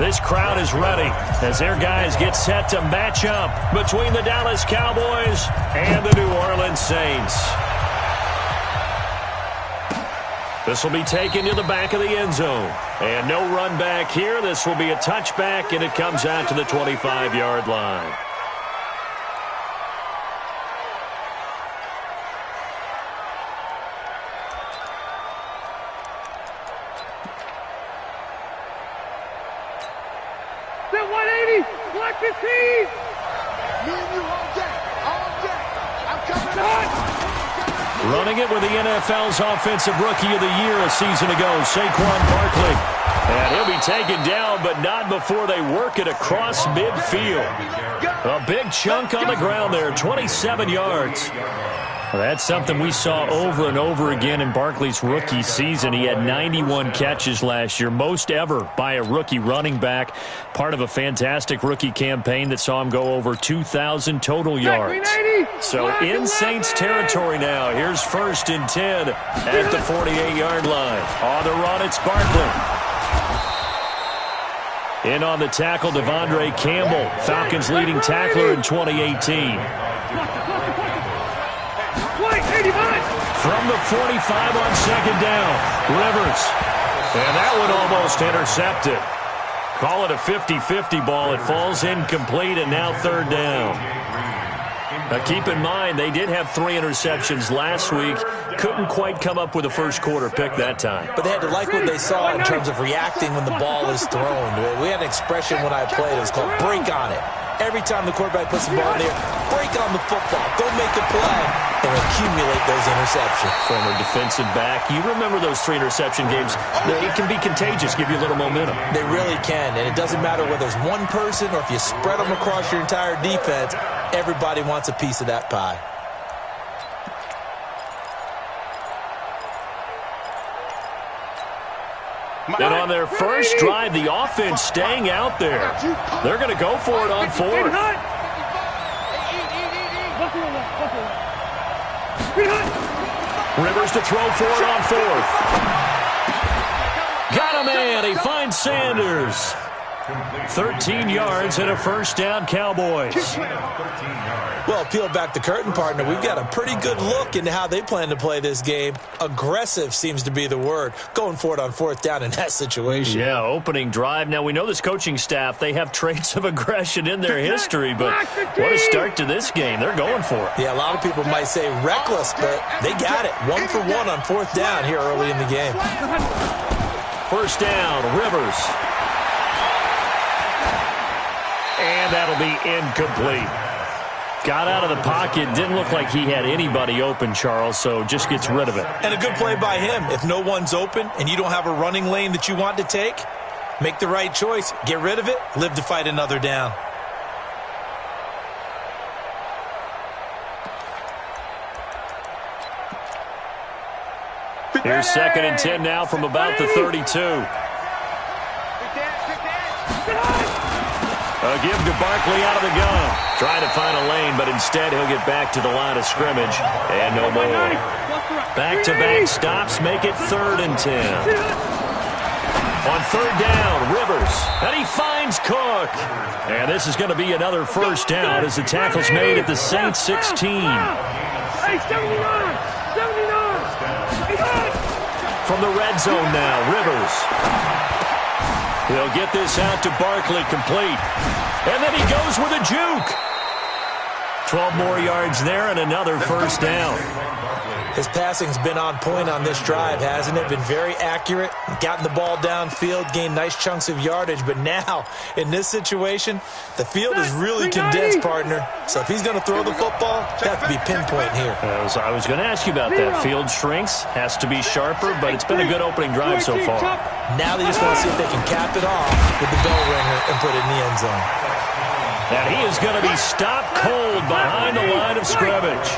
This crowd is ready as their guys get set to match up between the Dallas Cowboys and the New Orleans Saints. This will be taken to the back of the end zone. And no run back here. This will be a touchback, and it comes out to the 25-yard line. Running it with the NFL's Offensive Rookie of the Year a season ago, Saquon Barkley. And he'll be taken down, but not before they work it across midfield. A big chunk on the ground there, 27 yards. Well, that's something we saw over and over again in Barkley's rookie season. He had 91 catches last year, most ever by a rookie running back. Part of a fantastic rookie campaign that saw him go over 2,000 total yards. So in Saints territory now. Here's 1st and 10 at the 48-yard line. On the run, it's Barkley. In on the tackle, Devondre Campbell, Falcons' leading tackler in 2018. From the 45 on 2nd down, Rivers. And that one almost intercepted. Call it a 50-50 ball. It falls incomplete, and now 3rd down. Now keep in mind, they did have 3 interceptions last week. Couldn't quite come up with a first quarter pick that time. But they had to like what they saw in terms of reacting when the ball is thrown. We had an expression when I played. It was called break on it. Every time the quarterback puts the ball in there, break on the football. Go make a play and accumulate those interceptions. Former defensive back. You remember those 3 interception games. It can be contagious, give you a little momentum. They really can, and it doesn't matter whether it's one person or if you spread them across your entire defense. Everybody wants a piece of that pie. And on their first drive, the offense staying out there. They're going to go for it on 4th. Rivers to throw for it on 4th. Got a man. He finds Sanders. 13 yards and a 1st down, Cowboys. Well, peel back the curtain, partner. We've got a pretty good look into how they plan to play this game. Aggressive seems to be the word. Going for it on 4th down in that situation. Yeah, opening drive. Now, we know this coaching staff, they have traits of aggression in their history, but what a start to this game. They're going for it. Yeah, a lot of people might say reckless, but they got it. 1 for 1 on 4th down here early in the game. 1st down, Rivers. And that'll be incomplete. Got out of the pocket. Didn't look like he had anybody open, Charles, so just gets rid of it. And a good play by him. If no one's open and you don't have a running lane that you want to take, make the right choice. Get rid of it. Live to fight another down. Here's 2nd and 10 now from about the 32. A give to Barkley out of the gun. Trying to find a lane, but instead he'll get back to the line of scrimmage. And no more. Back-to-back stops make it 3rd and 10. On 3rd down, Rivers. And he finds Cook. And this is going to be another 1st down as the tackle's made at the Saints 16. From the red zone now, Rivers. He'll get this out to Barkley, complete. And then he goes with a juke. 12 more yards there and another 1st down. His passing's been on point on this drive, hasn't it? Been very accurate, gotten the ball downfield, gained nice chunks of yardage. But now, in this situation, the field is really condensed, partner. So if he's going to throw the football, it has to be pinpoint here. I was going to ask you about that. Field shrinks, has to be sharper, but it's been a good opening drive so far. Now they just want to see if they can cap it off with the bell ringer and put it in the end zone. And he is going to be stopped cold behind the line of scrimmage.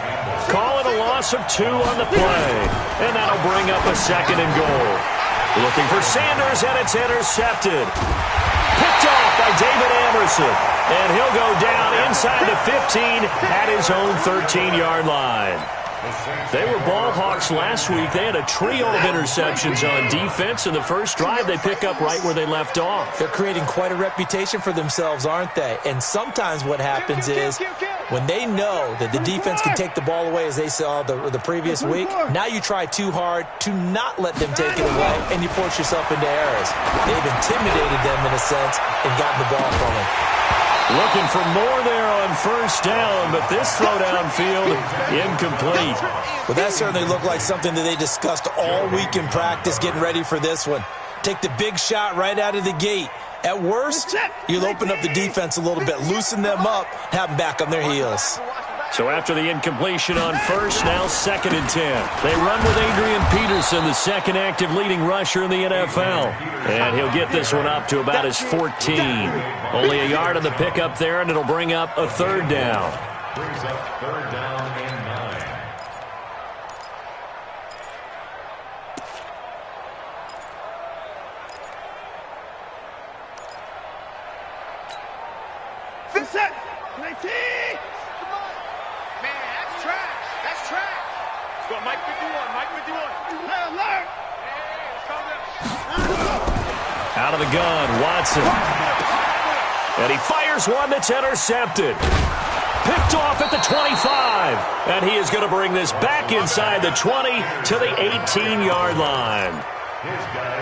Call it a loss of 2 on the play. And that'll bring up a 2nd and goal. Looking for Sanders, and it's intercepted. Picked off by David Amerson. And he'll go down inside the 15 at his own 13-yard line. They were ball hawks last week. They had a trio of interceptions on defense. In the first drive, they pick up right where they left off. They're creating quite a reputation for themselves, aren't they? And sometimes what happens is when they know that the defense can take the ball away, as they saw the previous week, now you try too hard to not let them take it away, and you force yourself into errors. They've intimidated them in a sense and gotten the ball from them. Looking for more there on first down, but this throw downfield incomplete. Well, that certainly looked like something that they discussed all week in practice, getting ready for this one. Take the big shot right out of the gate. At worst, you'll open up the defense a little bit, loosen them up, have them back on their heels. So after the incompletion on first, now 2nd and 10. They run with Adrian Peterson, the second active leading rusher in the NFL. And he'll get this one up to about his 14. Only a yard on the pickup there, and it'll bring up a 3rd down. Brings up 3rd down and 9. Set. 19. Man, that's trash. That's trash. Let's go, Mike 51. Mike 51. Hey, alert. Out of the gun, Watson. And he fires one that's intercepted. Picked off at the 25. And he is going to bring this back inside the 20 to the 18-yard line.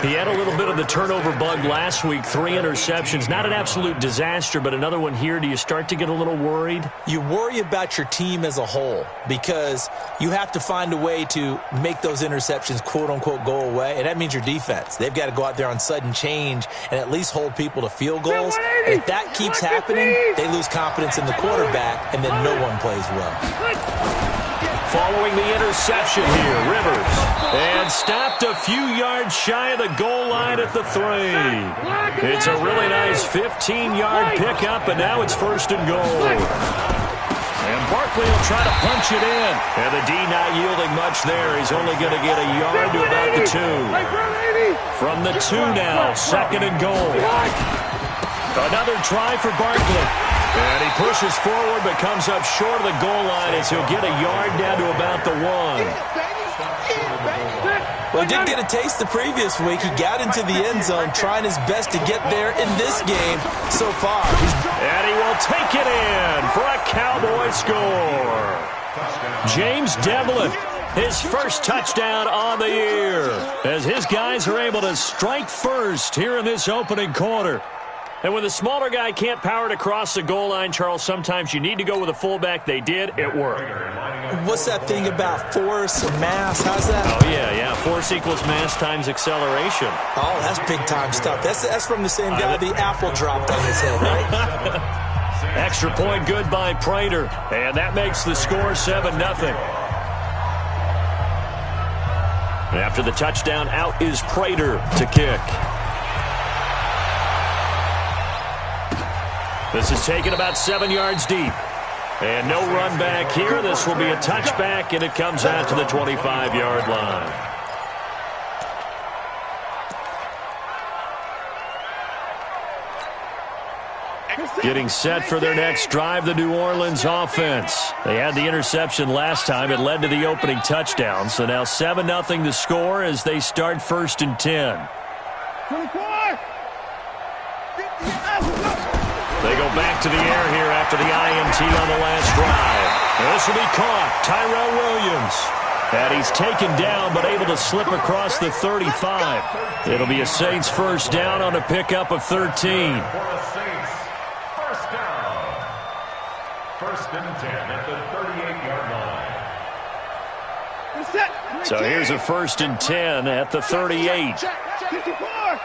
He had a little bit of the turnover bug last week, 3 interceptions. Not an absolute disaster, but another one here. Do you start to get a little worried? You worry about your team as a whole because you have to find a way to make those interceptions, quote-unquote, go away, and that means your defense. They've got to go out there on sudden change and at least hold people to field goals. And if that keeps happening, they lose confidence in the quarterback, and then no one plays well. Following the interception here, Rivers. And stopped a few yards shy of the goal line at the 3. It's a really nice 15-yard pickup, and now it's 1st and goal. And Barkley will try to punch it in. And the D not yielding much there. He's only going to get a yard to about the 2. From the 2 now, 2nd and goal. Another try for Barkley. And he pushes forward but comes up short of the goal line as he'll get a yard down to about the 1. Well, he did get a taste the previous week. He got into the end zone trying his best to get there in this game so far. And he will take it in for a Cowboy score. James Devlin, his first touchdown on the year, as his guys are able to strike first here in this opening quarter. And when the smaller guy can't power it across the goal line, Charles, sometimes you need to go with a fullback. They did. It worked. What's that thing about force and mass? How's that? Oh, yeah. Force equals mass times acceleration. Oh, that's big-time stuff. That's from the same guy the apple dropped on his head, right? Extra point good by Prater. And that makes the score 7-0. After the touchdown, out is Prater to kick. This is taken about 7 yards deep. And no run back here. This will be a touchback, and it comes out to the 25-yard line. Getting set for their next drive, the New Orleans offense. They had the interception last time. It led to the opening touchdown. So now 7-0 to score as they start 1st and 10. 24. They go back to the air here after the INT on the last drive. This will be caught. Tyrell Williams. And he's taken down but able to slip across the 35. It'll be a Saints 1st down on a pickup of 13. For a Saints 1st down. 1st and 10 at the 38-yard line. So here's a 1st and 10 at the 38. 54.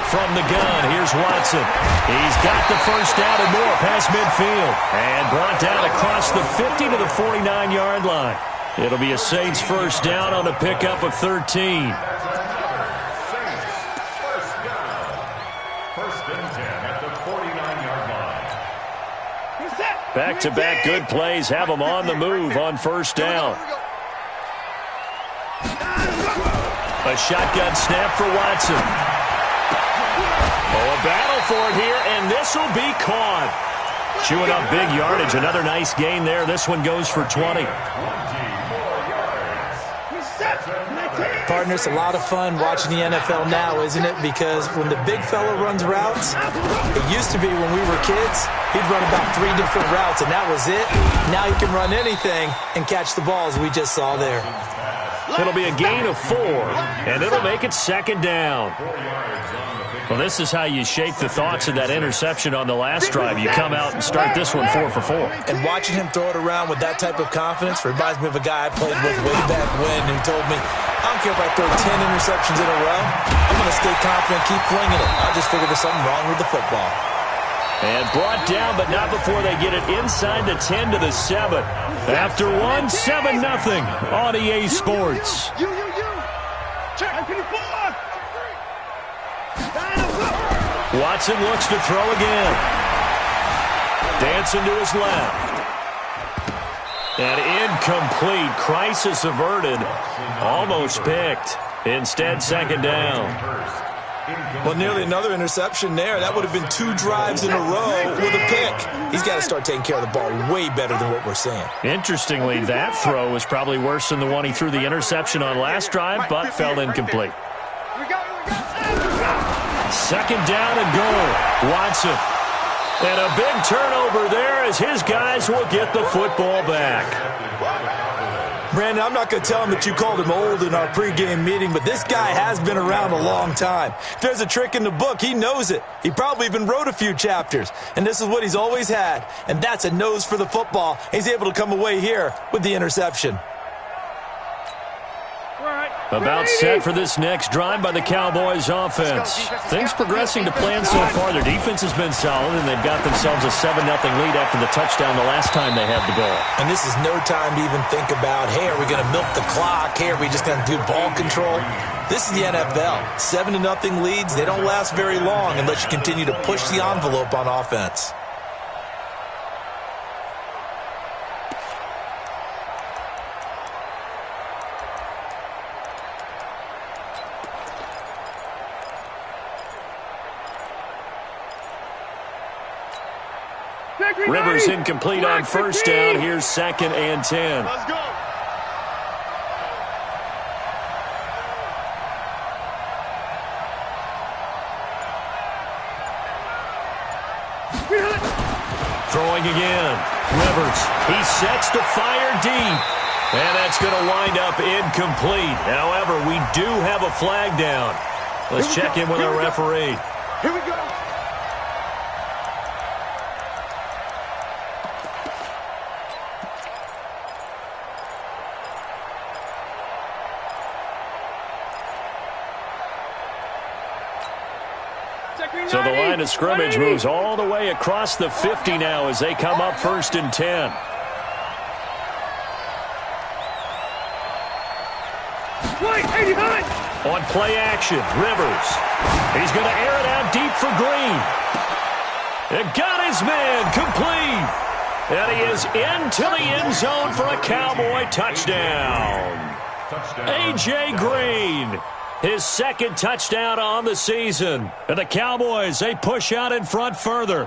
From the gun, here's Watson. He's got the 1st down and more past midfield. And brought down across the 50 to the 49-yard line. It'll be a Saints 1st down on a pickup of 13. Saints 1st down. 1st and 10 at the 49-yard line. Back-to-back good plays have them on the move on 1st down. A shotgun snap for Watson. Oh, a battle for it here, and this will be caught. Chewing up big yardage. Another nice gain there. This one goes for 20. Partner, it's a lot of fun watching the NFL now, isn't it? Because when the big fella runs routes, it used to be when we were kids, he'd run about 3 different routes, and that was it. Now he can run anything and catch the balls we just saw there. It'll be a gain of 4, and it'll make it second down. Well, this is how you shake the thoughts of that interception on the last drive. You come out and start this one 4 for 4. And watching him throw it around with that type of confidence reminds me of a guy I played with way back when who told me, I don't care if I throw 10 interceptions in a row. I'm going to stay confident, keep flinging it. I just figured there's something wrong with the football. And brought down, but not before they get it inside the 10 to the 7. After one, 7-0 on EA Sports. Check. Watson looks to throw again. Dancing to his left. And incomplete. Crisis averted. Almost picked. Instead, second down. Well, nearly another interception there. That would have been 2 drives in a row with a pick. He's got to start taking care of the ball way better than what we're seeing. Interestingly, that throw was probably worse than the one he threw the interception on last drive, but fell incomplete. Second down and goal. Watson. And a big turnover there as his guys will get the football back. Brandon, I'm not going to tell him that you called him old in our pregame meeting, but this guy has been around a long time. If there's a trick in the book, he knows it. He probably even wrote a few chapters, and this is what he's always had, and that's a nose for the football. He's able to come away here with the interception. About set for this next drive by the Cowboys offense. Things progressing to plan so far. Their defense has been solid, and they've got themselves a 7-0 lead after the touchdown the last time they had the ball. And this is no time to even think about, hey, are we going to milk the clock? Hey, are we just going to do ball control? This is the NFL. 7-0 leads, they don't last very long unless you continue to push the envelope on offense. Rivers incomplete on first down. Here's 2nd and 10. Let's go. Throwing again. Rivers. He sets to fire deep. And that's going to wind up incomplete. However, we do have a flag down. Let's check in with our referee. Here we go. So the line of scrimmage moves all the way across the 50 now as they come up 1st and 10. On play action, Rivers. He's going to air it out deep for Green. It got his man complete. And he is into the end zone for a Cowboy touchdown. A.J. Green. His 2nd touchdown on the season. And the Cowboys, they push out in front further.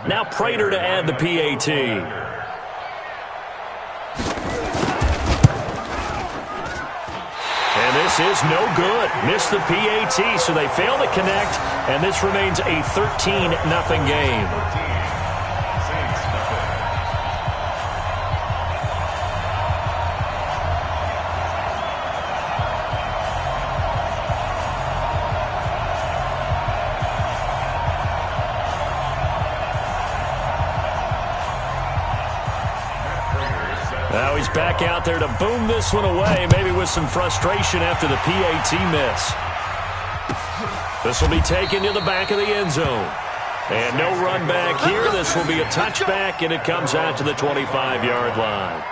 Now Prater to add the PAT. And this is no good. Missed the PAT, so they fail to connect, and this remains a 13-0 game. Now he's back out there to boom this one away, maybe with some frustration after the PAT miss. This will be taken to the back of the end zone. And no run back here. This will be a touchback, and it comes out to the 25-yard line.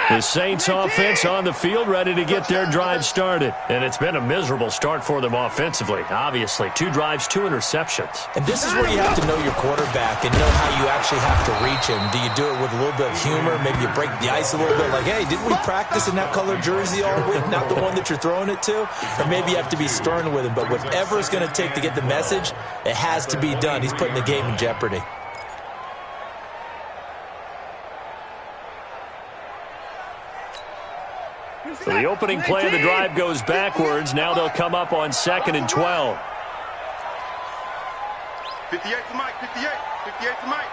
The Saints offense on the field, ready to get their drive started. And it's been a miserable start for them offensively, obviously. 2 drives, 2 interceptions. And this is where you have to know your quarterback and know how you actually have to reach him. Do you do it with a little bit of humor? Maybe you break the ice a little bit, like, hey, didn't we practice in that color jersey all week, not the one that you're throwing it to? Or maybe you have to be stern with him. But whatever it's going to take to get the message, it has to be done. He's putting the game in jeopardy. So the opening play of the drive goes backwards. Now they'll come up on 2nd and 12. 58 to Mike, 58. 58 to Mike.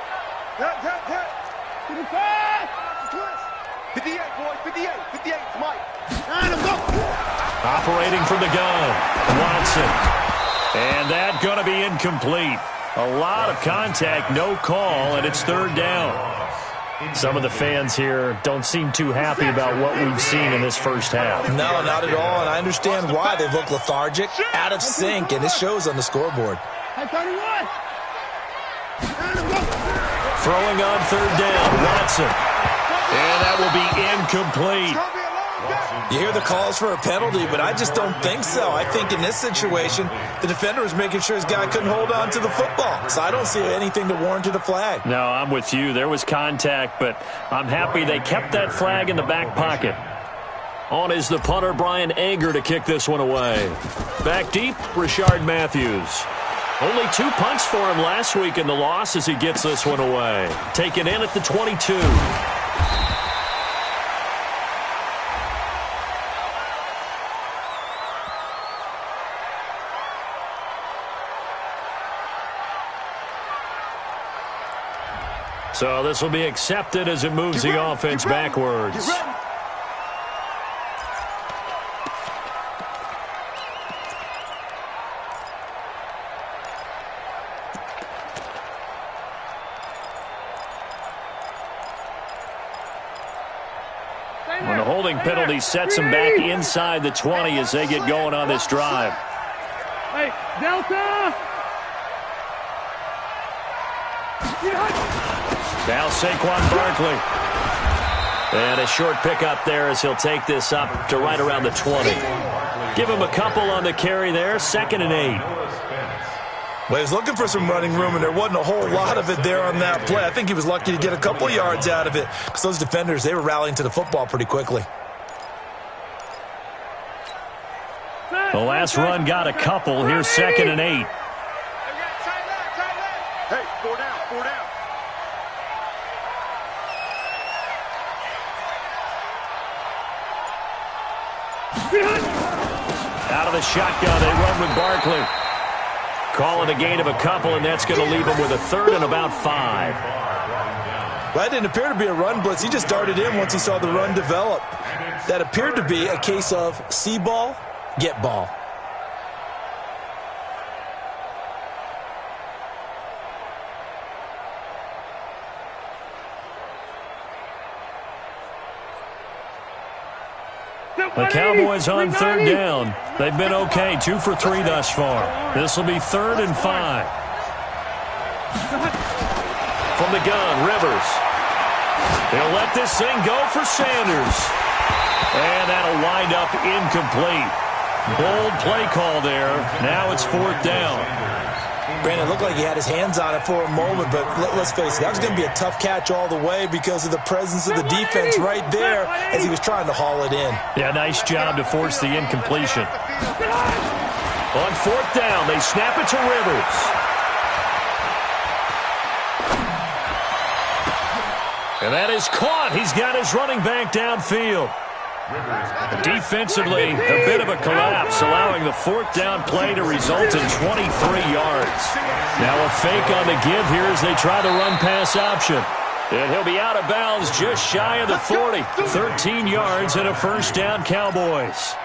58, boys, 58. 58 to Mike. Operating from the gun, Watson. And that's going to be incomplete. A lot of contact, no call, and it's 3rd down. Some of the fans here don't seem too happy about what we've seen in this first half. No, not at all, and I understand why. They've looked lethargic, out of sync, and it shows on the scoreboard. Throwing on 3rd down, Watson. And that will be incomplete. You hear the calls for a penalty, but I just don't think so. I think in this situation, the defender was making sure his guy couldn't hold on to the football. So I don't see anything to warrant a flag. No, I'm with you. There was contact, but I'm happy they kept that flag in the back pocket. On is the punter, Brian Anger, to kick this one away. Back deep, Rashard Matthews. Only 2 punts for him last week in the loss as he gets this one away. Taken in at the 22. So this will be accepted as it moves the offense backwards. When the holding penalty sets them back inside the 20 as they get going on this drive. Hey, Delta! Now Saquon Barkley. And a short pickup there as he'll take this up to right around the 20. Give him a couple on the carry there. 2nd and 8. Well, he was looking for some running room, and there wasn't a whole lot of it there on that play. I think he was lucky to get a couple yards out of it because those defenders, they were rallying to the football pretty quickly. The last run got a couple. Here's 2nd and 8. Hey, 4 down, 4 down. Out of the shotgun, they run with Barkley. Call it a gain of a couple, and that's going to leave him with a 3rd and about 5. Well, that didn't appear to be a run blitz. He just darted in once he saw the run develop. That appeared to be a case of see ball, get ball. The Cowboys on 3rd down. They've been okay, 2 for 3 thus far. This will be 3rd and 5. From the gun, Rivers. He'll let this thing go for Sanders. And that'll wind up incomplete. Bold play call there. Now it's 4th down. Brandon, it looked like he had his hands on it for a moment, but let's face it, that was going to be a tough catch all the way because of the presence of the defense right there as he was trying to haul it in. Yeah, nice job to force the incompletion. On 4th down, they snap it to Rivers. And that is caught. He's got his running back downfield. Defensively, a bit of a collapse, allowing the 4th down play to result in 23 yards. Now a fake on the give here as they try the run-pass option. And he'll be out of bounds just shy of the 40. 13 yards and a 1st down, Cowboys.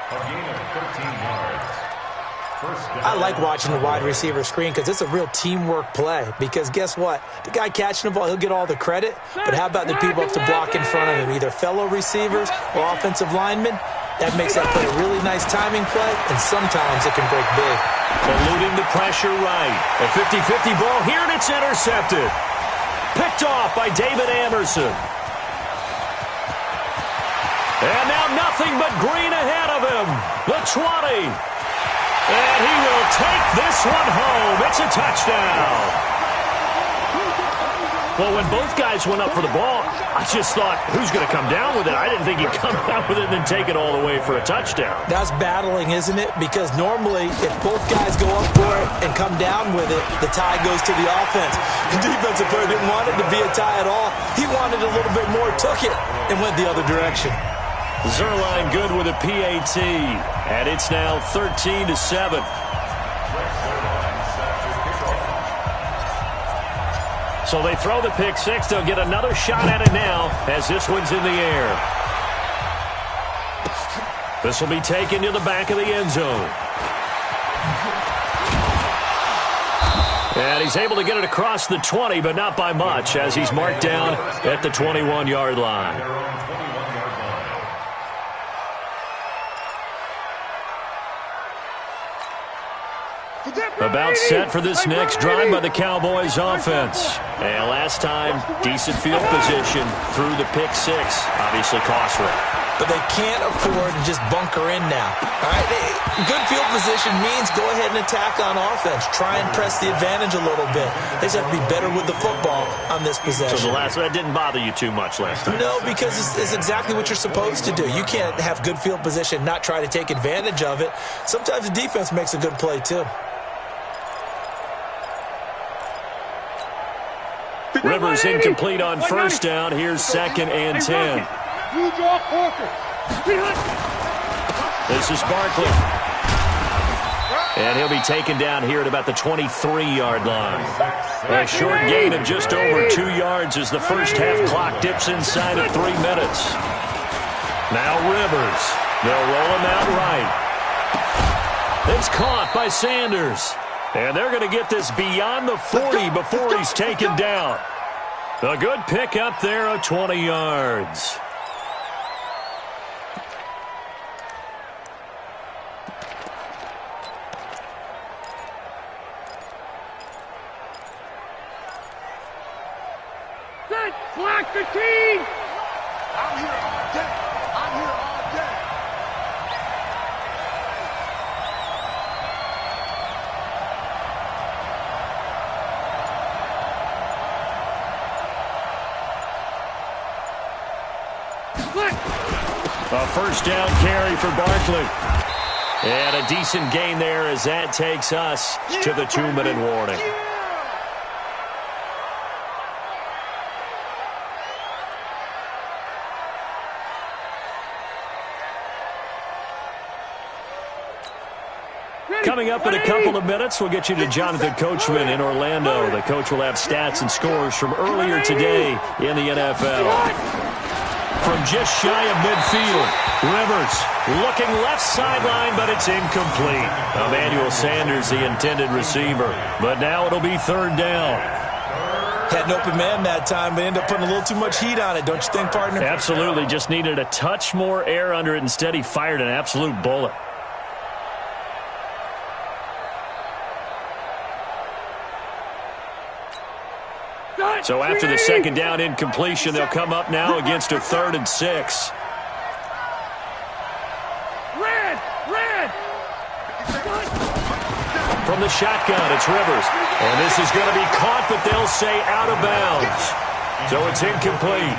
I like watching the wide receiver screen because it's a real teamwork play. Because guess what? The guy catching the ball, he'll get all the credit. But how about the people up to block in front of him, either fellow receivers or offensive linemen? That makes that play a really nice timing play, and sometimes it can break big. Eluding the pressure right. A 50-50 ball here, and it's intercepted. Picked off by David Anderson. And now nothing but green ahead of him. The 20. And he will take this one home. It's a touchdown. Well, when both guys went up for the ball, I just thought, who's going to come down with it? I didn't think he'd come down with it and then take it all the way for a touchdown. That's battling, isn't it? Because normally, if both guys go up for it and come down with it, the tie goes to the offense. The defensive player didn't want it to be a tie at all. He wanted a little bit more, took it, and went the other direction. Zerline good with a PAT, and it's now 13-7. So they throw the pick six. They'll get another shot at it now as this one's in the air. This will be taken to the back of the end zone. And he's able to get it across the 20, but not by much, as he's marked down at the 21-yard line. About set for this next drive by the Cowboys offense. And last time, decent field position through the pick six. Obviously costly. But they can't afford to just bunker in now. All right? Good field position means go ahead and attack on offense. Try and press the advantage a little bit. They just have to be better with the football on this possession. So that didn't bother you too much last time? No, because it's exactly what you're supposed to do. You can't have good field position, not try to take advantage of it. Sometimes the defense makes a good play, too. Rivers incomplete on first down. Here's 2nd and 10. This is Barkley. And he'll be taken down here at about the 23-yard line. A short gain of just over 2 yards as the first half clock dips inside of 3 minutes. Now Rivers. They'll roll him out right. It's caught by Sanders. And they're going to get this beyond the 40 before he's taken down. A good pick up there of 20 yards. Set, block the team. I'm here all day. I'm here all day. A first down carry for Barkley. And a decent gain there as that takes us to the 2-minute warning. Coming up in a couple of minutes, we'll get you to Jonathan Coachman in Orlando. The coach will have stats and scores from earlier today in the NFL. From just shy of midfield, Rivers looking left sideline, but it's incomplete. Emmanuel Sanders, the intended receiver. But now it'll be 3rd down. Had an open man that time, but ended up putting a little too much heat on it, don't you think, partner? Absolutely. Just needed a touch more air under it. Instead, he fired an absolute bullet. So after the 2nd down incompletion, they'll come up now against a 3rd and 6. Red! From the shotgun, it's Rivers. And this is going to be caught, but they'll say out of bounds. So it's incomplete.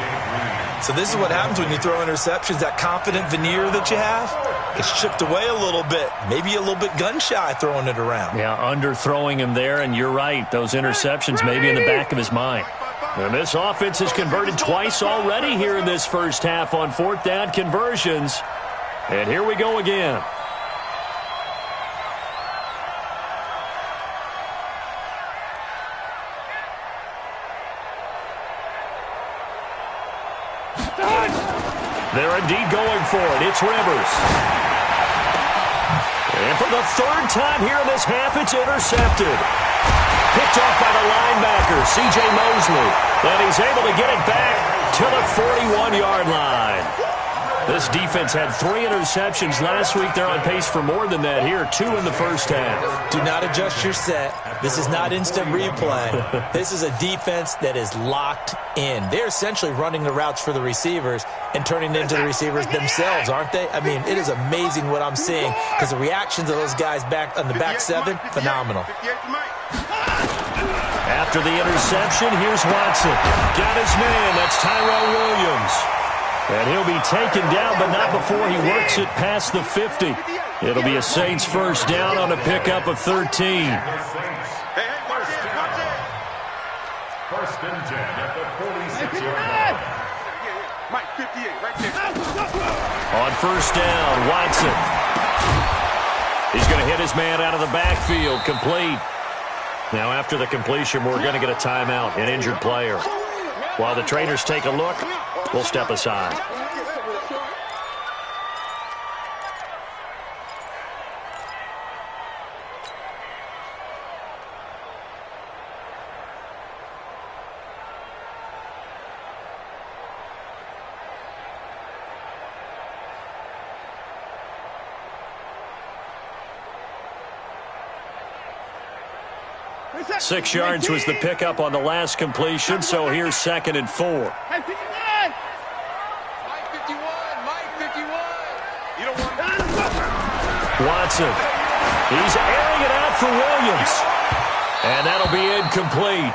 So this is what happens when you throw interceptions. That confident veneer that you have, it's chipped away a little bit. Maybe a little bit gun-shy throwing it around. Yeah, underthrowing him there, and you're right. Those interceptions may be in the back of his mind. And this offense has converted twice already here in this first half on 4th down conversions. And here we go again. They're indeed going for it. It's Rivers. And for the 3rd time here in this half, it's intercepted. Picked off by the linebacker, C.J. Mosley. And he's able to get it back to the 41-yard line. This defense had 3 interceptions last week. They're on pace for more than that here. 2 in the first half. Do not adjust your set. This is not instant replay. This is a defense that is locked in. They're essentially running the routes for the receivers and turning into the receivers themselves, aren't they? I mean, it is amazing what I'm seeing because the reactions of those guys back on the back 7, phenomenal. After the interception, here's Watson. Got his man. That's Tyrell Williams. And he'll be taken down, but not before he works it past the 50. It'll be a Saints first down on a pickup of 13. First and 10 at the 46-yard line. Mike, 58, right there. On first down, Watson. He's going to hit his man out of the backfield, complete. Now, after the completion, we're going to get a timeout, an injured player. While the trainers take a look, we'll step aside. Six yards was the pickup on the last completion, so here's 2nd and 4. Mike 51. Mike 51. You don't want Watson. He's airing it out for Williams. And that'll be incomplete.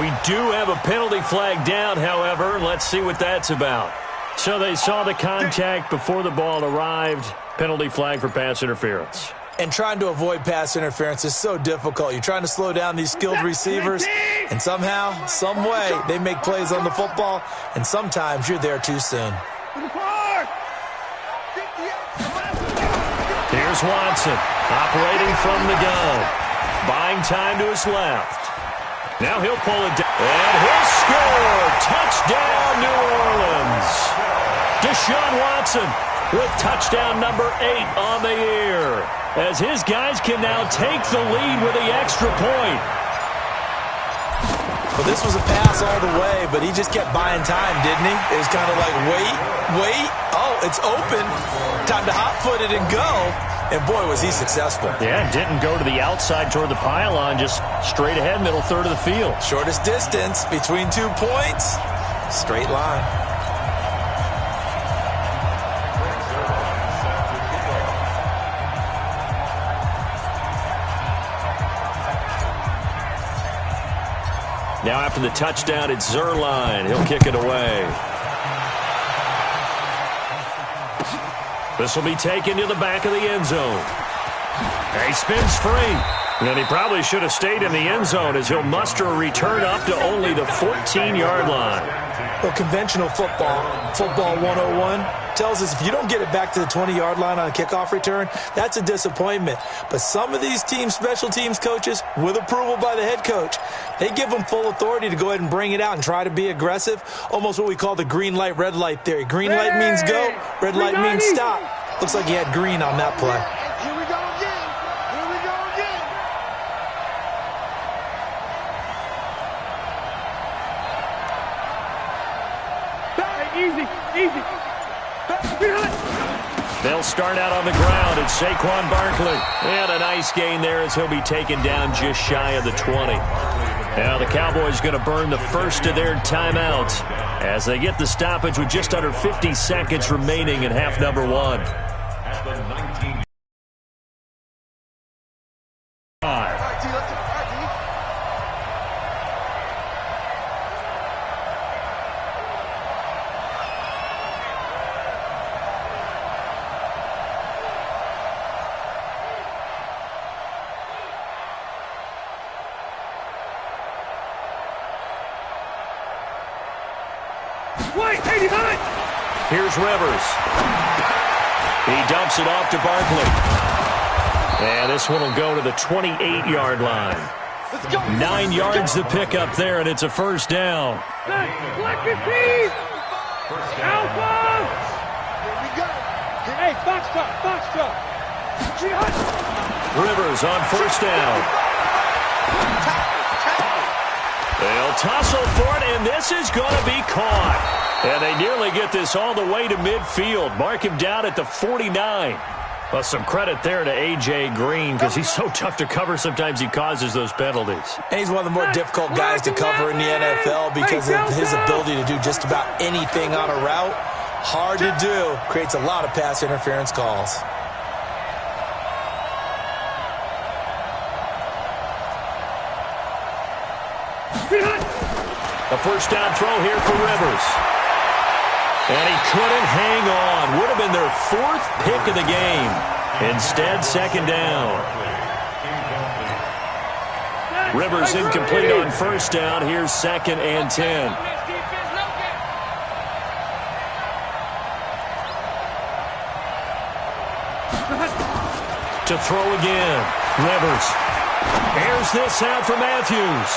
We do have a penalty flag down, however. Let's see what that's about. So they saw the contact before the ball arrived. Penalty flag for pass interference. And trying to avoid pass interference is so difficult. You're trying to slow down these skilled receivers, and somehow, some way, they make plays on the football, and sometimes you're there too soon. Here's Watson, operating from the gun. Buying time to his left. Now he'll pull it down, and he'll score! Touchdown, New Orleans! Deshaun Watson with touchdown number 8 on the year, as his guys can now take the lead with the extra point. Well, this was a pass all the way, but he just kept buying time, didn't he? It was kind of like, wait. Oh, it's open. Time to hot-foot it and go. And, boy, was he successful. Yeah, didn't go to the outside toward the pylon, just straight ahead, middle third of the field. Shortest distance between 2 points. Straight line. Now after the touchdown, it's Zerline. He'll kick it away. This will be taken to the back of the end zone. He spins free. And he probably should have stayed in the end zone as he'll muster a return up to only the 14-yard line. Well, conventional football 101, tells us if you don't get it back to the 20-yard line on a kickoff return, that's a disappointment. But some of these teams, special teams coaches, with approval by the head coach, they give them full authority to go ahead and bring it out and try to be aggressive, almost what we call the green light, red light theory. Green light means go, red light means stop. Looks like he had green on that play. Here we go again. Here we go again. Easy. They'll start out on the ground. It's Saquon Barkley. And a nice gain there as he'll be taken down just shy of the 20. Now the Cowboys going to burn the first of their timeouts as they get the stoppage with just under 50 seconds remaining in half number 1. At the 19. Here's Rivers. He dumps it off to Barkley. And this one will go to the 28-yard line. 9 yards to pick up there, and it's a first down. Hey, box truck. Rivers on first down. They'll tussle for it, and this is going to be caught. And they nearly get this all the way to midfield. Mark him down at the 49. Well, some credit there to A.J. Green because he's so tough to cover. Sometimes he causes those penalties. And he's one of the more difficult guys to cover in the NFL because of his ability to do just about anything on a route. Hard to do. Creates a lot of pass interference calls. A first down throw here for Rivers. And he couldn't hang on. Would have been their 4th pick of the game. Instead, second down. Rivers incomplete on first down. Here's 2nd and 10. To throw again. Rivers airs this out for Matthews.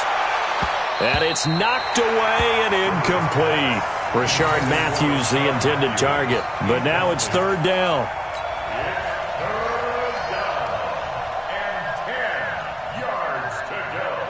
And it's knocked away and incomplete. Rashard Matthews, the intended target. But now it's 3rd down. And 10 yards to go.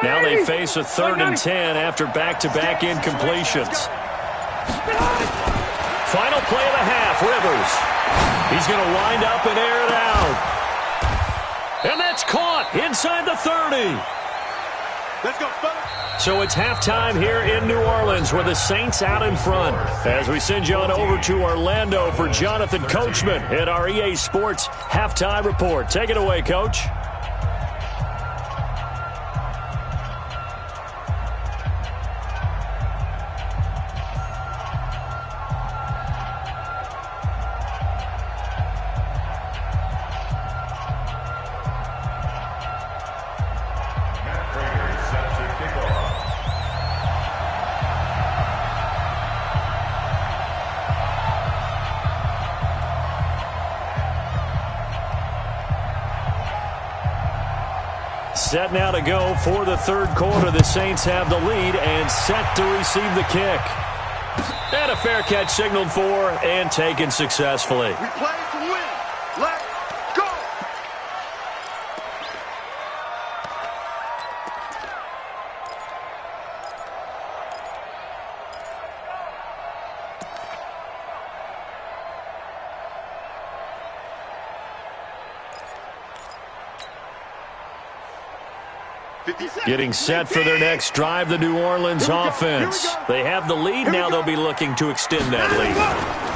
Now they face a 3rd and 10 after back-to-back incompletions. Final play of the half, Rivers. He's going to wind up and air it out. And that's caught inside the 30. Let's go, fellas. So it's halftime here in New Orleans with the Saints out in front. As we send you on over to Orlando for Jonathan Coachman at our EA Sports Halftime Report. Take it away, Coach. Set now to go for the 3rd quarter. The Saints have the lead and set to receive the kick. And a fair catch signaled for and taken successfully. We play to win. Let's go. Getting set for their next drive, the New Orleans offense. They have the lead. Now they'll be looking to extend that lead.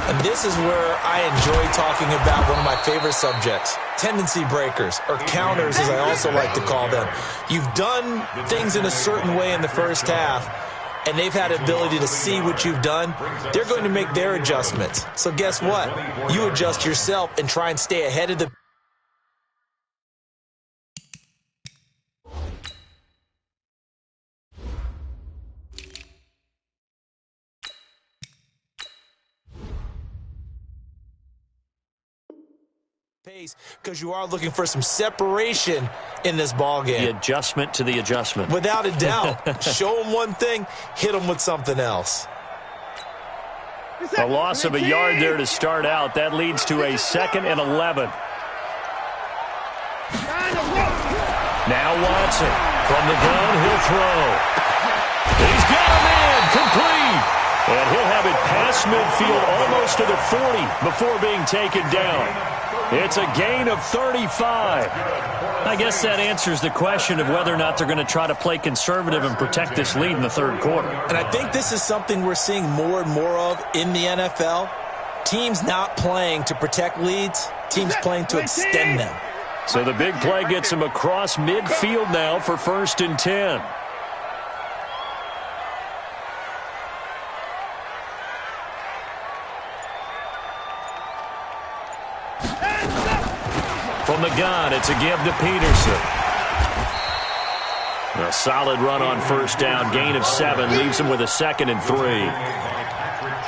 And this is where I enjoy talking about one of my favorite subjects, tendency breakers, or counters as I also like to call them. You've done things in a certain way in the first half, and they've had the ability to see what you've done. They're going to make their adjustments. So guess what? You adjust yourself and try and stay ahead of the pace because you are looking for some separation in this ball game. The adjustment to the adjustment. Without a doubt. Show them one thing, hit them with something else. A loss of a yard there to start out. That leads to a 2nd and 11. Now Watson from the gun, he'll throw. He's got a man, complete. And he'll have it past midfield almost to the 40 before being taken down. It's a gain of 35. I guess that answers the question of whether or not they're going to try to play conservative and protect this lead in the 3rd quarter. And I think this is something we're seeing more and more of in the NFL. Teams not playing to protect leads, teams playing to extend them. So the big play gets him across midfield now for 1st and 10. From the gun, it's a give to Peterson. A solid run on first down. Gain of 7 leaves him with a 2nd and 3.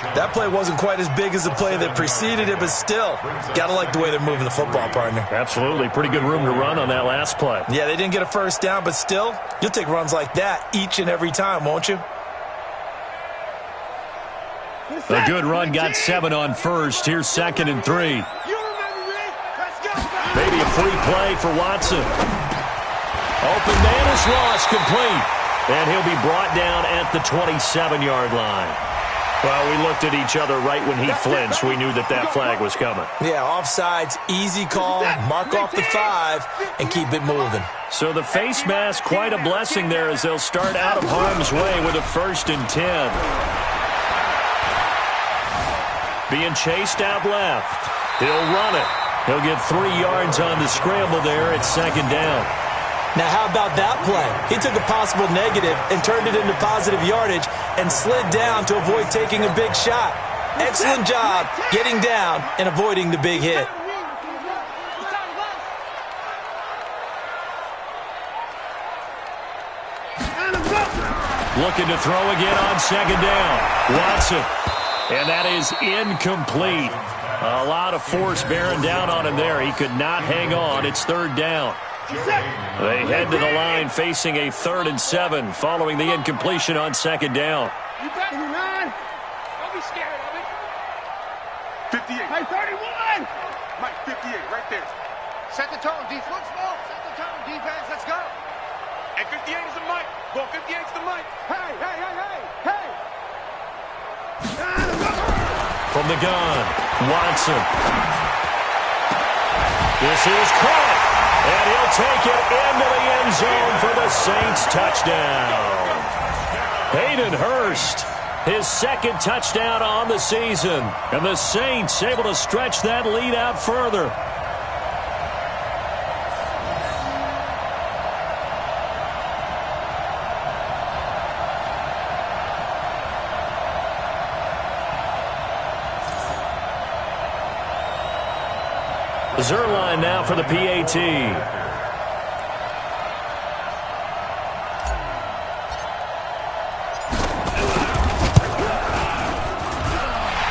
That play wasn't quite as big as the play that preceded it, but still, got to like the way they're moving the football, partner. Absolutely. Pretty good room to run on that last play. Yeah, they didn't get a first down, but still, you'll take runs like that each and every time, won't you? A good run got 7 on first. Here's 2nd and 3. Maybe a free play for Watson. Open man is lost, complete. And he'll be brought down at the 27-yard line. Well, we looked at each other right when he flinched. We knew that that flag was coming. Yeah, offsides, easy call, mark off the 5, and keep it moving. So the face mask, quite a blessing there as they'll start out of harm's way with a 1st and 10. Being chased out left. He'll run it. He'll get 3 yards on the scramble there at 2nd down. Now, how about that play? He took a possible negative and turned it into positive yardage and slid down to avoid taking a big shot. Excellent job getting down and avoiding the big hit. Looking to throw again on 2nd down. Watson. And that is incomplete. A lot of force bearing down on him there. He could not hang on. It's 3rd down. They head to the line facing a 3rd and 7 following the incompletion on 2nd down. You got it, man. Don't be scared of it. 58. Hey, 31. Mike, 58, right there. Set the tone, defense. Set the tone, defense. Let's go. And 58 is the Mike. Go, 58 is the Mike. Hey, hey, hey, hey, hey. From the gun, Watson. This is caught. And he'll take it into the end zone for the Saints touchdown. Hayden Hurst, his 2nd touchdown on the season. And the Saints able to stretch that lead out further. Zerline now for the PAT.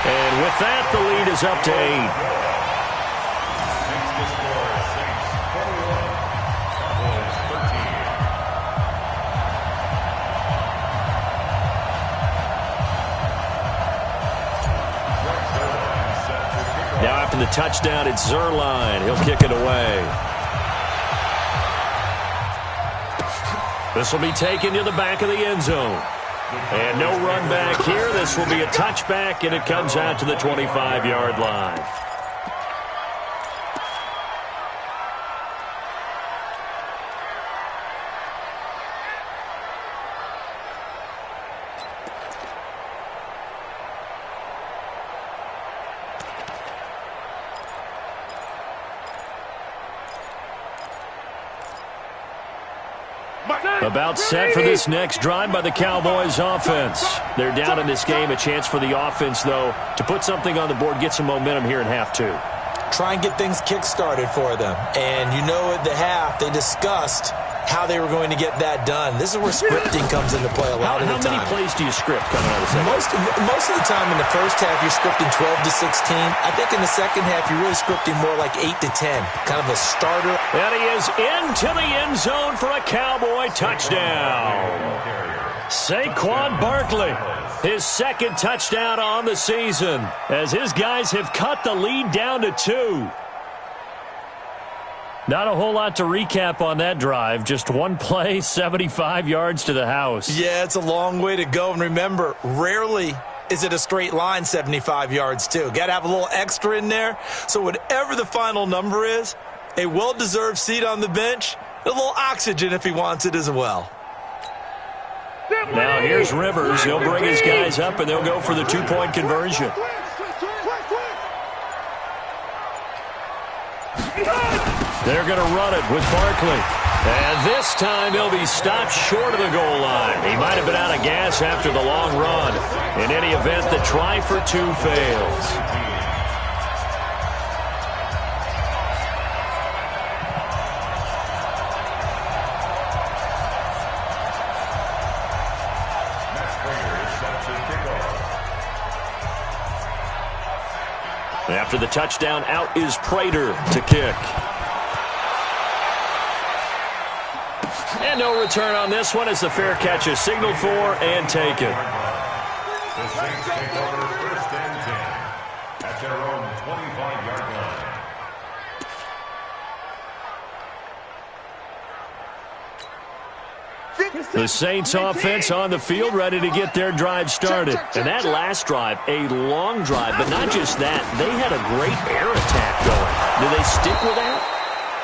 And with that, the lead is up to 8. Now after the touchdown, it's Zerline. He'll kick it away. This will be taken to the back of the end zone. And no run back here. This will be a touchback, and it comes out to the 25-yard line. About set for this next drive by the Cowboys offense. They're down in this game. A chance for the offense, though, to put something on the board, get some momentum here in half 2. Try and get things kick-started for them. And you know at the half, they discussed how they were going to get that done. This is where scripting comes into play a lot of the time. How many plays do you script coming out of the second? Most of the time in the first half, you're scripting 12 to 16. I think in the second half, you're really scripting more like 8 to 10. Kind of a starter. And he is into the end zone for a Cowboy touchdown. Saquon Barkley, his 2nd touchdown on the season, as his guys have cut the lead down to 2. Not a whole lot to recap on that drive. Just one play, 75 yards to the house. Yeah, it's a long way to go. And remember, rarely is it a straight line 75 yards, too. Got to have a little extra in there. So whatever the final number is, a well-deserved seat on the bench, a little oxygen if he wants it as well. Now here's Rivers. He'll bring his guys up, and they'll go for the 2-point conversion. They're going to run it with Barkley. And this time he'll be stopped short of the goal line. He might have been out of gas after the long run. In any event, the try for 2 fails. After the touchdown, out is Prater to kick. And no return on this one as the fair catch is signaled for and taken. The Saints take over 1st and 10 at their own 25-yard line. The Saints offense on the field, ready to get their drive started. And that last drive, a long drive, but not just that. They had a great air attack going. Do they stick with that?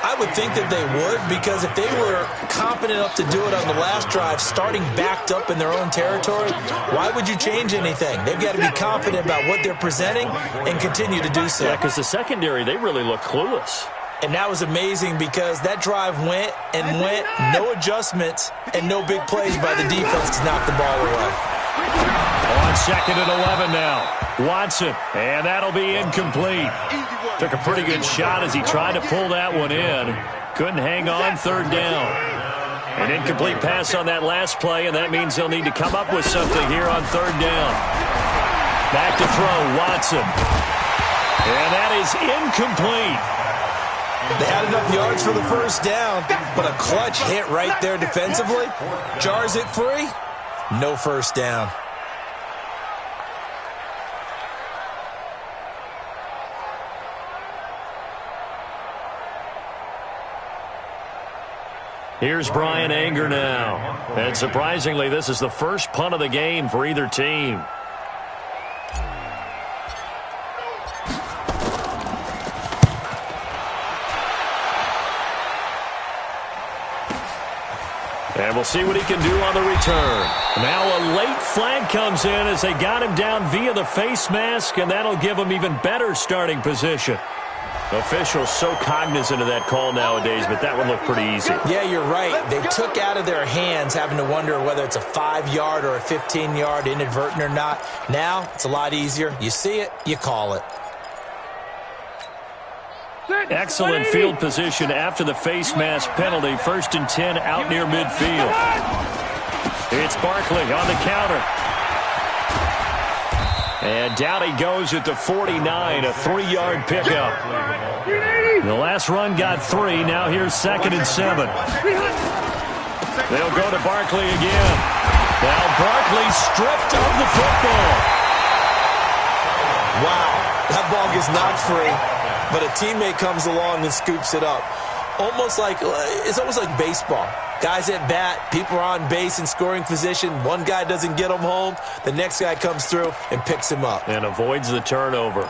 I would think that they would, because if they were competent enough to do it on the last drive, starting backed up in their own territory, why would you change anything? They've got to be confident about what they're presenting and continue to do so. Yeah, because the secondary, they really look clueless. And that was amazing because that drive went and went, no adjustments and no big plays by the defense to knock the ball away. On 2nd and 11 now. Watson, and that'll be incomplete. Took a pretty good shot as he tried to pull that one in. Couldn't hang on, 3rd down. An incomplete pass on that last play, and that means they'll need to come up with something here on 3rd down. Back to throw, Watson. And that is incomplete. They had enough yards for the 1st down, but a clutch hit right there defensively. Jars it free. No 1st down. Here's Brian Anger now. And surprisingly, this is the first punt of the game for either team. And we'll see what he can do on the return. Now a late flag comes in as they got him down via the face mask, and that'll give him even better starting position. Officials so cognizant of that call nowadays, but that would look pretty easy. Yeah, you're right. They took out of their hands having to wonder whether it's a 5-yard or a 15-yard inadvertent or not. Now it's a lot easier. You see it, you call it. Excellent field position after the face mask penalty. 1st and 10 out near midfield. It's Barkley on the counter. And down he goes at the 49, a 3-yard pickup. The last run got 3. Now here's 2nd and 7. They'll go to Barkley again. Now Barkley stripped of the football. Wow, that ball gets knocked free, but a teammate comes along and scoops it up. It's almost like baseball. Guys at bat, people are on base in scoring position. One guy doesn't get him home. The next guy comes through and picks him up. And avoids the turnover.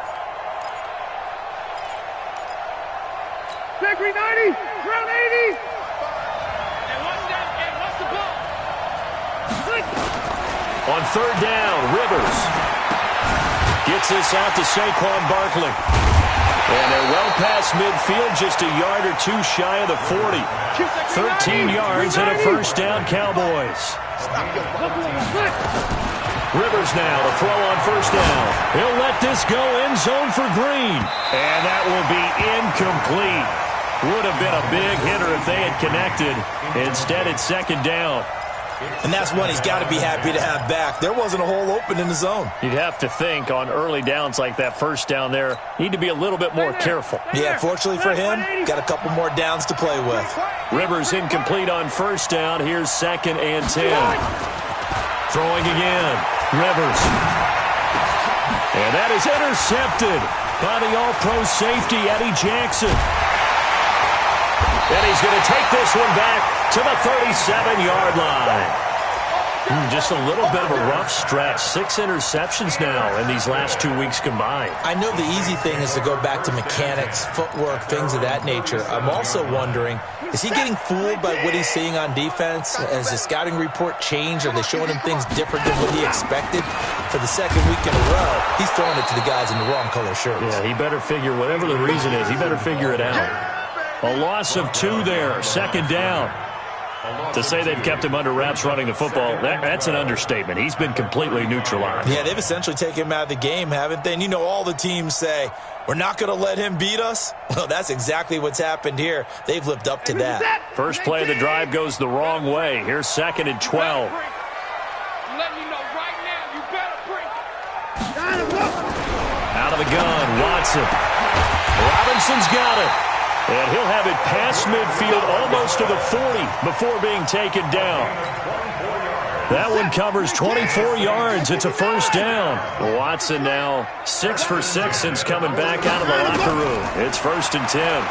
Bakery 90, round 80. And what's the ball? On 3rd down, Rivers gets this out to Saquon Barkley. And they're well past midfield, just a yard or 2 shy of the 40. 13 yards and a 1st down, Cowboys. Rivers now to throw on 1st down. He'll let this go end zone for Green. And that will be incomplete. Would have been a big hitter if they had connected. Instead, it's 2nd down. And that's one he's got to be happy to have back. There wasn't a hole open in the zone. You'd have to think on early downs like that 1st down there, need to be a little bit more careful. Yeah, fortunately for him, got a couple more downs to play with. Rivers incomplete on 1st down. Here's 2nd and 10. Throwing again. Rivers. And that is intercepted by the all-pro safety, Eddie Jackson. And he's going to take this one back to the 37-yard line. Just a little bit of a rough stretch. 6 interceptions now in these last 2 weeks combined. I know the easy thing is to go back to mechanics, footwork, things of that nature. I'm also wondering, is he getting fooled by what he's seeing on defense? Has the scouting report changed? Are they showing him things different than what he expected? For the 2nd week in a row, he's throwing it to the guys in the wrong color shirts. Yeah, he better figure, whatever the reason is, he better figure it out. A loss of 2 there, 2nd down. To say they've kept him under wraps running the football, that's an understatement. He's been completely neutralized. Yeah, they've essentially taken him out of the game, haven't they? And you know, all the teams say, we're not going to let him beat us. Well, that's exactly what's happened here. They've lived up to that. First play of the drive goes the wrong way. Here's 2nd and 12. Let me know right now, you better bring. Out of the gun, Watson. Watson. Robinson's got it. And he'll have it past midfield almost to the 40 before being taken down. That one covers 24 yards. It's a first down. Watson now 6 for 6 since coming back out of the locker room. It's 1st and 10.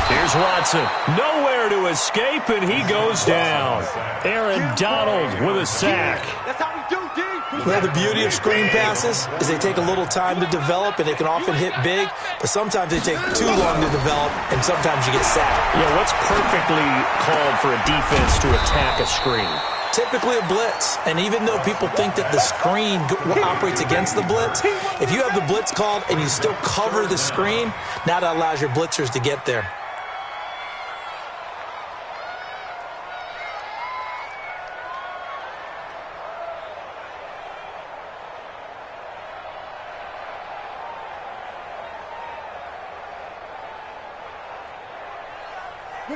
Here's Watson. Nowhere to escape, and he goes down. Aaron Donald with a sack. That's how we do, D. Well, the beauty of screen passes is they take a little time to develop, and they can often hit big, but sometimes they take too long to develop, and sometimes you get sacked. Yeah, what's perfectly called for a defense to attack a screen? Typically a blitz, and even though people think that the screen operates against the blitz, if you have the blitz called and you still cover the screen, now that allows your blitzers to get there.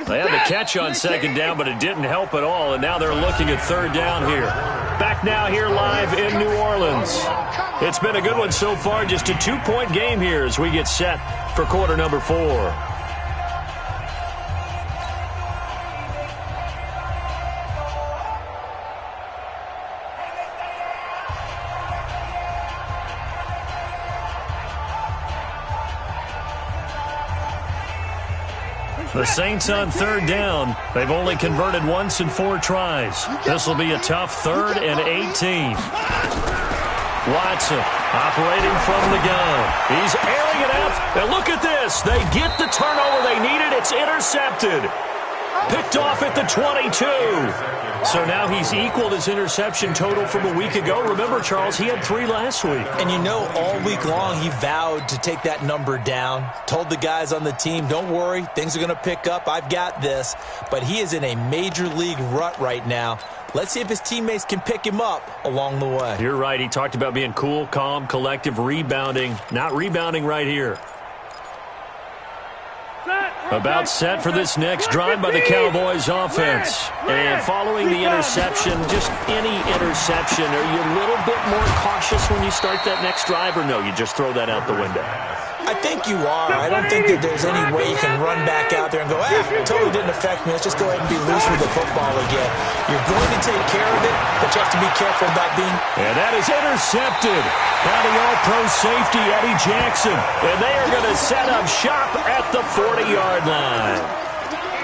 They had the catch on 2nd down, but it didn't help at all, and now they're looking at 3rd down here. Back now here live in New Orleans. It's been a good one so far, just a 2-point game here as we get set for quarter number 4. The Saints on 3rd down. They've only converted once in 4 tries. This will be a tough 3rd and 18. Watson operating from the gun. He's airing it out. And look at this. They get the turnover they needed. It's intercepted. Picked off at the 22. So now he's equaled his interception total from a week ago. Remember, Charles, he had 3 last week. And you know, all week long he vowed to take that number down. Told the guys on the team, don't worry, things are going to pick up. I've got this. But he is in a major league rut right now. Let's see if his teammates can pick him up along the way. You're right. He talked about being cool, calm, collective, rebounding. Not rebounding right here. About set for this next drive by the Cowboys offense. And following the interception, just any interception, are you a little bit more cautious when you start that next drive, or no, you just throw that out the window? I think you are. I don't think that there's any way you can run back out there and go, it totally didn't affect me. Let's just go ahead and be loose with the football again. You're going to take care of it, but you have to be careful about being... And that is intercepted by the all-pro safety, Eddie Jackson. And they are going to set up shop at the 40-yard line.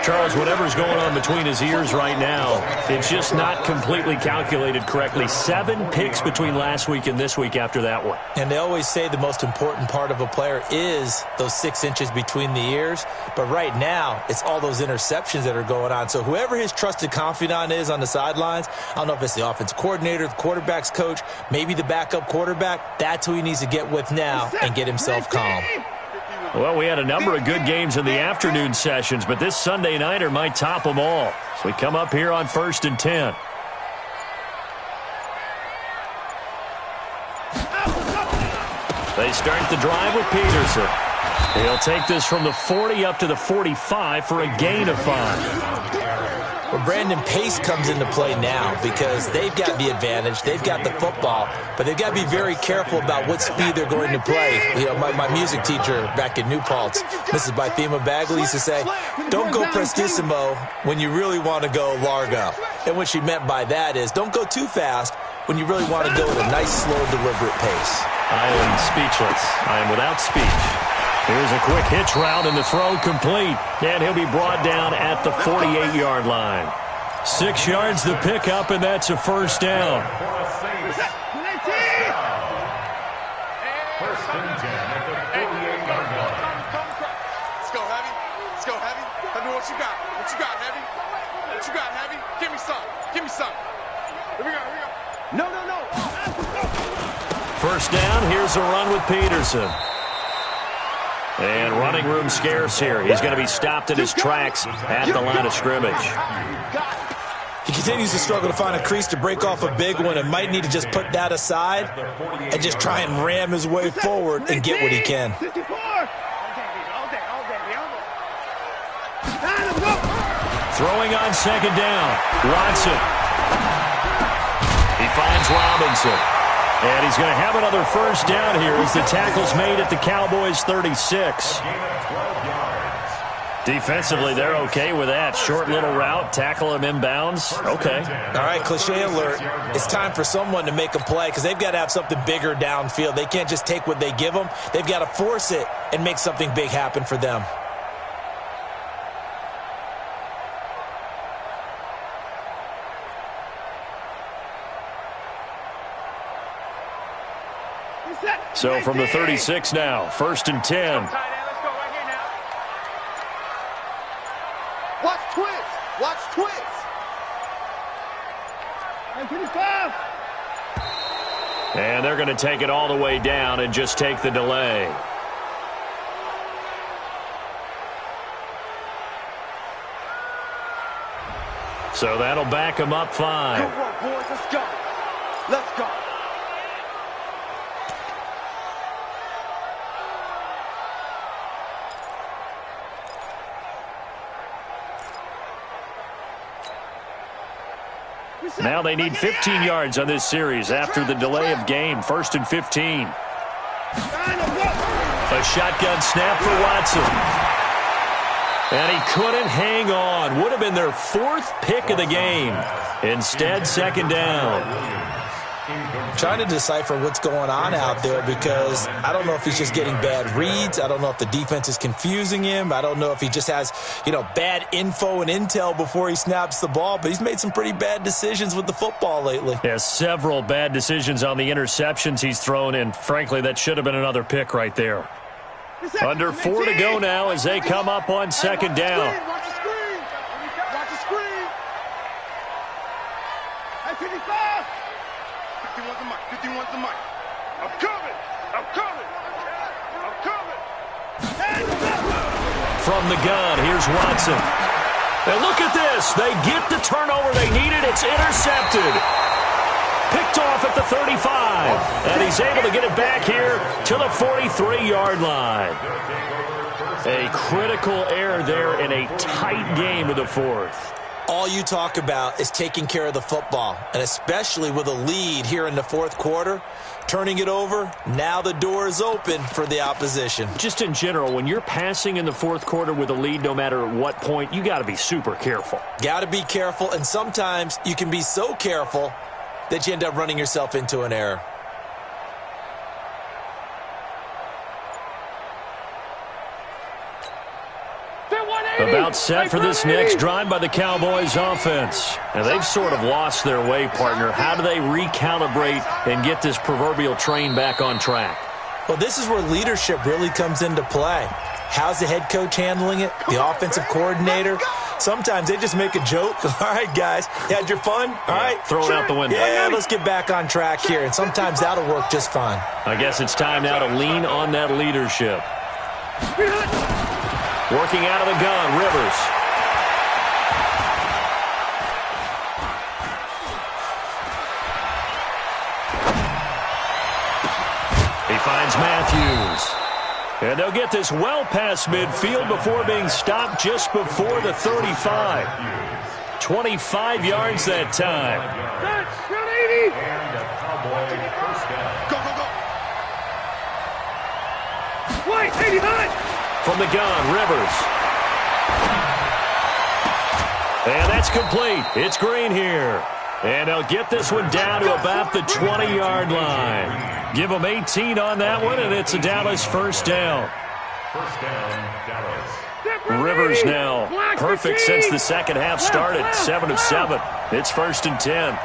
Charles, whatever's going on between his ears right now, it's just not completely calculated correctly. 7 picks between last week and this week after that one. And they always say the most important part of a player is those 6 inches between the ears. But right now, it's all those interceptions that are going on. So whoever his trusted confidant is on the sidelines, I don't know if it's the offensive coordinator, the quarterback's coach, maybe the backup quarterback, that's who he needs to get with now and get himself calm. Well, we had a number of good games in the afternoon sessions, but this Sunday nighter might top them all. So we come up here on 1st and 10. They start the drive with Peterson. He'll take this from the 40 up to the 45 for a gain of 5. Well, Brandon, pace comes into play now because they've got the advantage. They've got the football, but they've got to be very careful about what speed they're going to play. You know, my music teacher back in New Paltz, Mrs. Bythema Bagley, used to say, don't go prestissimo when you really want to go largo. And what she meant by that is don't go too fast when you really want to go at a nice, slow, deliberate pace. I am speechless. I am without speech. Here's a quick hitch route, and the throw complete. And he'll be brought down at the 48-yard line. 6 yards the pickup, and that's a first down. First and 10 at the 48-yard line. Let's go, Heavy. Let's go, Heavy. Tell me what you got. What you got, Heavy? What you got, Heavy? Give me some. Give me some. Here we go. Here we go. No, no, no. First down, here's a run with Peterson. And running room scarce here. He's going to be stopped in his tracks at the line of scrimmage. He continues to struggle to find a crease to break off a big one and might need to just put that aside and just try and ram his way forward and get what he can. Throwing on second down. Watson. He finds Robinson. And he's going to have another first down here as the tackle's made at the Cowboys' 36. Defensively, they're okay with that. Short little route, tackle him inbounds. Okay. All right, cliche alert. It's time for someone to make a play because they've got to have something bigger downfield. They can't just take what they give them. They've got to force it and make something big happen for them. So from the 36 now, 1st and 10. Watch twist. Watch twist. And they're going to take it all the way down and just take the delay. So that'll back them up 5. Come on, boys. Let's go. Let's go. Now they need 15 yards on this series after the delay of game. 1st and 15. A shotgun snap for Watson. And he couldn't hang on. Would have been their 4th pick of the game. Instead, 2nd down. Trying to decipher what's going on out there because I don't know if he's just getting bad reads. I don't know if the defense is confusing him. I don't know if he just has, bad info and intel before he snaps the ball. But he's made some pretty bad decisions with the football lately. Yeah, several bad decisions on the interceptions he's thrown in. Frankly, that should have been another pick right there. Under 4 to go now as they come up on 2nd down. Watch the screen. Watch the screen. Hey, 55. 51's the mic. 51's the mic. I'm coming. I'm coming. I'm coming. From the gun, here's Watson. And look at this. They get the turnover they needed. It's intercepted. Picked off at the 35. And he's able to get it back here to the 43-yard line. A critical error there in a tight game of the 4th. All you talk about is taking care of the football, and especially with a lead here in the 4th quarter, turning it over, now the door is open for the opposition. Just in general, when you're passing in the 4th quarter with a lead, no matter at what point, you got to be super careful. Got to be careful, and sometimes you can be so careful that you end up running yourself into an error. About set for this next drive by the Cowboys offense. And they've sort of lost their way, partner. How do they recalibrate and get this proverbial train back on track? Well, this is where leadership really comes into play. How's the head coach handling it? The offensive coordinator? Sometimes they just make a joke. All right, guys, you had your fun? All right. Throw it out the window. Yeah, let's get back on track here. And sometimes that'll work just fine. I guess it's time now to lean on that leadership. Working out of the gun, Rivers. He finds Matthews. And they'll get this well past midfield before being stopped just before the 35. 25 yards that time. Go, go, go. Wait, 89. From the gun, Rivers. And that's complete. It's Green here. And they'll get this one down to about the 20-yard line. Give them 18 on that one, and it's a Dallas first down. First down, Dallas. Rivers now perfect since the second half started. 7 of 7. It's 1st and 10.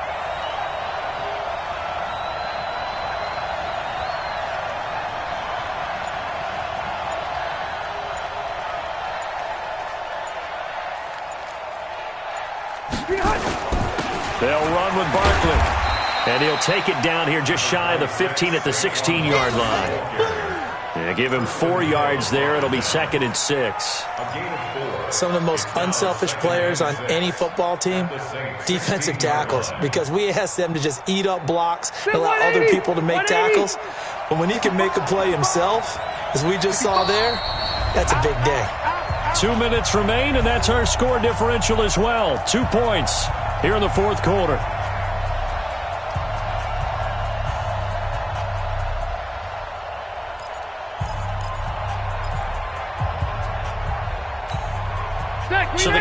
They'll run with Barkley. And he'll take it down here just shy of the 15 at the 16-yard line. Yeah, give him 4 yards there. It'll be 2nd and 6. Some of the most unselfish players on any football team, defensive tackles, because we ask them to just eat up blocks and allow other people to make tackles. But when he can make a play himself, as we just saw there, that's a big day. 2 minutes remain, and that's our score differential as well. 2 points here in the 4th quarter.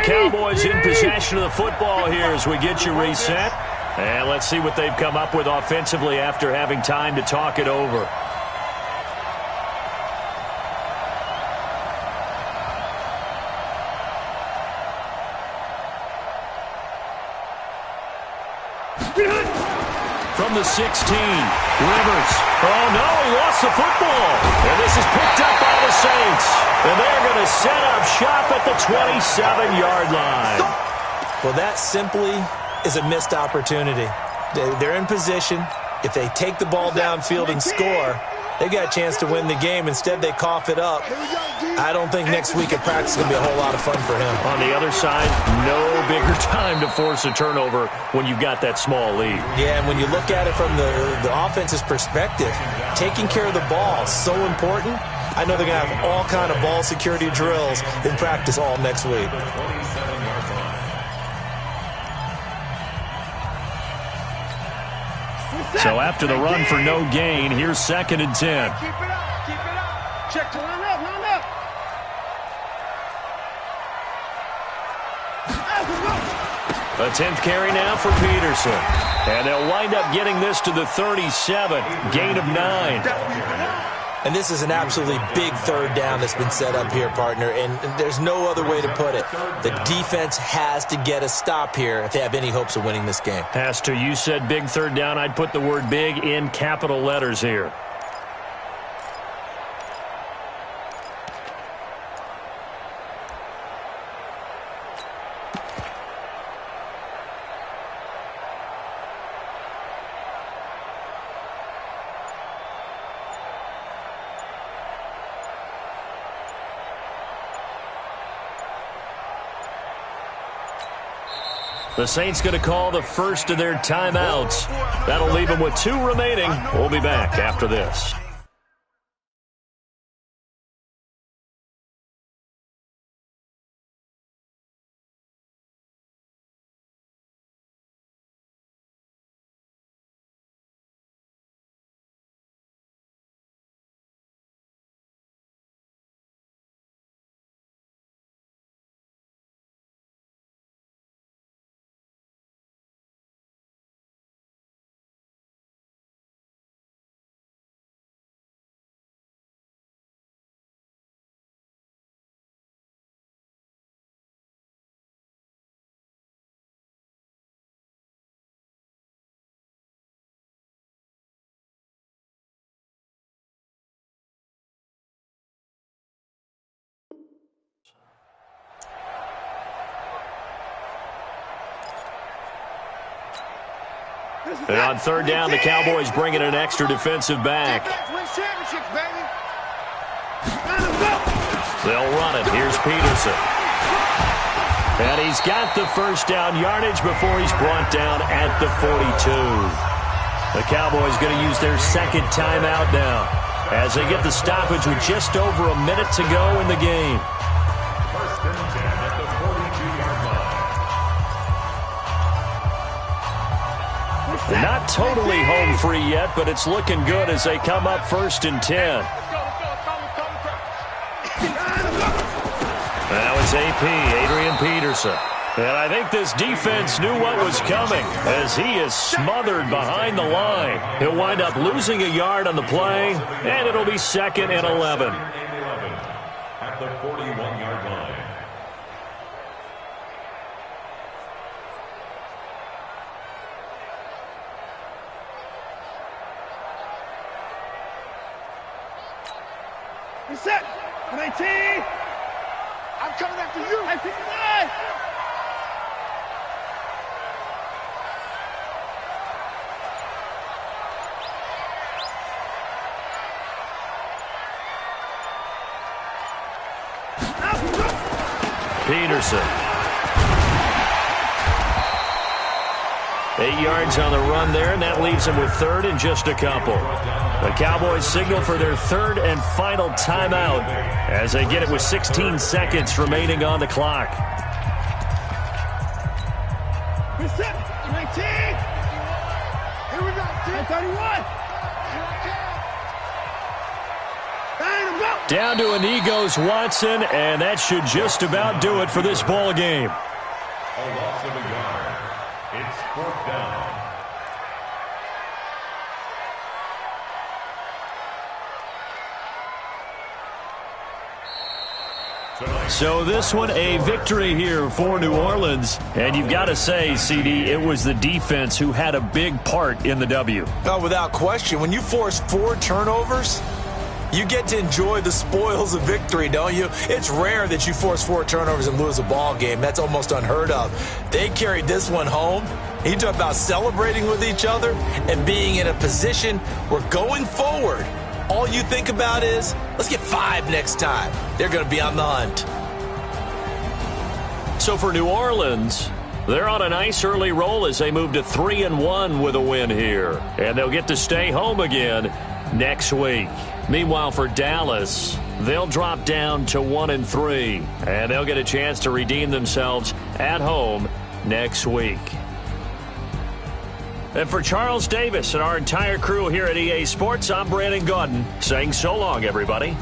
Cowboys in possession of the football here as we get you reset. And let's see what they've come up with offensively after having time to talk it over. From the 16, Rivers. Oh, no, he lost the football. And this is picked up by the Saints. And they're going to set up shop at the 27-yard line. Well, that simply is a missed opportunity. They're in position. If they take the ball downfield and score, they got a chance to win the game. Instead, they cough it up. I don't think next week at practice is going to be a whole lot of fun for him. On the other side, no bigger time to force a turnover when you've got that small lead. Yeah, and when you look at it from the offense's perspective, taking care of the ball is so important. I know they're going to have all kind of ball security drills in practice all next week. So after the run for no gain, here's 2nd and 10. Keep it up. Keep it up. Check to line up. Line up. A 10th carry now for Peterson. And they'll wind up getting this to the 37. Gain of 9. And this is an absolutely big third down that's been set up here, partner, and there's no other way to put it. The defense has to get a stop here if they have any hopes of winning this game. Has to. You said big third down. I'd put the word big in capital letters here. The Saints going to call the first of their timeouts. That'll leave them with 2 remaining. We'll be back after this. And on third down, the Cowboys bring in an extra defensive back. They'll run it. Here's Peterson. And he's got the first down yardage before he's brought down at the 42. The Cowboys going to use their 2nd timeout now as they get the stoppage with just over a minute to go in the game. First and 10 at the 42-yard line. Not totally home free yet, but it's looking good as they come up 1st and 10. Now it's AP, Adrian Peterson. And I think this defense knew what was coming as he is smothered behind the line. He'll wind up losing a yard on the play, and it'll be 2nd and 11. At the 41-yard line. Reset. 19. I'm coming after you. 59. Peterson. 8 yards on the run there, and that leaves him with 3rd and just a couple. The Cowboys signal for their 3rd and final timeout as they get it with 16 seconds remaining on the clock. Reset. 19. Here we go. 31. Down to a knee goes Watson, and that should just about do it for this ball game. A loss of a yard. It's 4th down. So this one, a victory here for New Orleans. And you've got to say, CD, it was the defense who had a big part in the W. Oh, without question. When you force 4 turnovers, you get to enjoy the spoils of victory, don't you? It's rare that you force 4 turnovers and lose a ball game. That's almost unheard of. They carried this one home. You talk about celebrating with each other and being in a position where going forward, all you think about is, let's get 5 next time. They're going to be on the hunt. So for New Orleans, they're on a nice early roll as they move to 3-1 with a win here. And they'll get to stay home again next week. Meanwhile, for Dallas, they'll drop down to 1-3. And they'll get a chance to redeem themselves at home next week. And for Charles Davis and our entire crew here at EA Sports, I'm Brandon Gaudin saying so long, everybody.